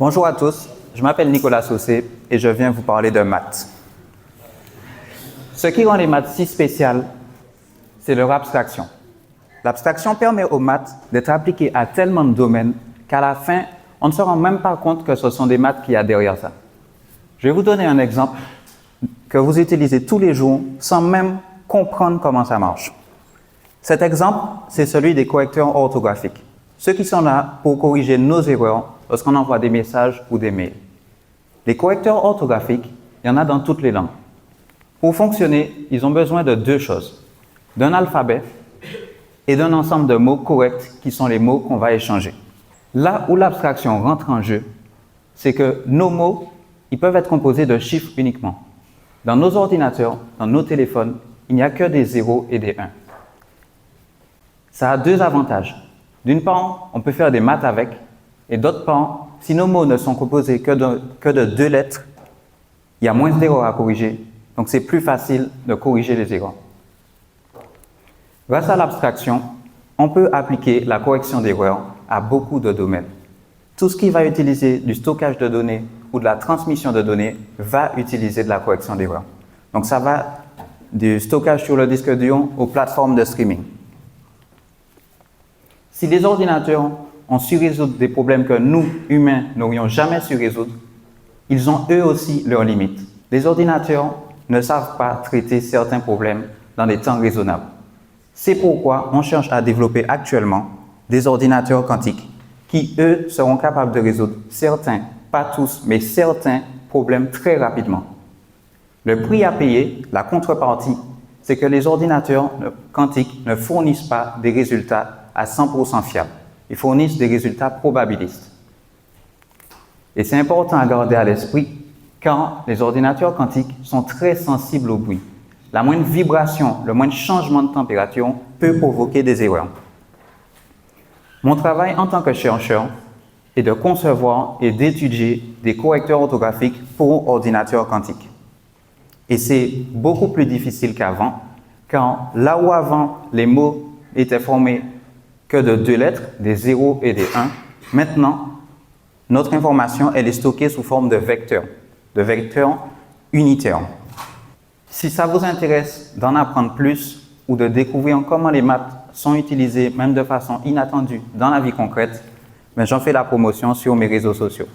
Bonjour à tous, je m'appelle Nicolas Saucé et je viens vous parler de maths. Ce qui rend les maths si spéciales, c'est leur abstraction. L'abstraction permet aux maths d'être appliquées à tellement de domaines qu'à la fin, on ne se rend même pas compte que ce sont des maths qu'il y a derrière ça. Je vais vous donner un exemple que vous utilisez tous les jours sans même comprendre comment ça marche. Cet exemple, c'est celui des correcteurs orthographiques, ceux qui sont là pour corriger nos erreurs lorsqu'on envoie des messages ou des mails. Les correcteurs orthographiques, il y en a dans toutes les langues. Pour fonctionner, ils ont besoin de deux choses, d'un alphabet et d'un ensemble de mots corrects qui sont les mots qu'on va échanger. Là où l'abstraction rentre en jeu, c'est que nos mots, ils peuvent être composés de chiffres uniquement. Dans nos ordinateurs, dans nos téléphones, il n'y a que des 0 et des 1. Ça a deux avantages. D'une part, on peut faire des maths avec, et d'autre part, si nos mots ne sont composés que de deux lettres, il y a moins d'erreurs à corriger, donc c'est plus facile de corriger les erreurs. Grâce à l'abstraction, on peut appliquer la correction d'erreurs à beaucoup de domaines. Tout ce qui va utiliser du stockage de données ou de la transmission de données va utiliser de la correction d'erreurs. Donc ça va du stockage sur le disque dur aux plateformes de streaming. Si les ordinateurs ont su résoudre des problèmes que nous, humains, n'aurions jamais su résoudre, ils ont eux aussi leurs limites. Les ordinateurs ne savent pas traiter certains problèmes dans des temps raisonnables. C'est pourquoi on cherche à développer actuellement des ordinateurs quantiques qui, eux, seront capables de résoudre certains, pas tous, mais certains problèmes très rapidement. Le prix à payer, la contrepartie, c'est que les ordinateurs quantiques ne fournissent pas des résultats à 100% fiables. Ils fournissent des résultats probabilistes. Et c'est important à garder à l'esprit car les ordinateurs quantiques sont très sensibles au bruit. La moindre vibration, le moindre changement de température peut provoquer des erreurs. Mon travail en tant que chercheur est de concevoir et d'étudier des correcteurs orthographiques pour ordinateurs quantiques. Et c'est beaucoup plus difficile qu'avant, car là où avant les mots étaient formés que de deux lettres, des 0 et des 1, maintenant, notre information elle est stockée sous forme de vecteurs unitaires. Si ça vous intéresse d'en apprendre plus ou de découvrir comment les maths sont utilisées, même de façon inattendue, dans la vie concrète, j'en fais la promotion sur mes réseaux sociaux.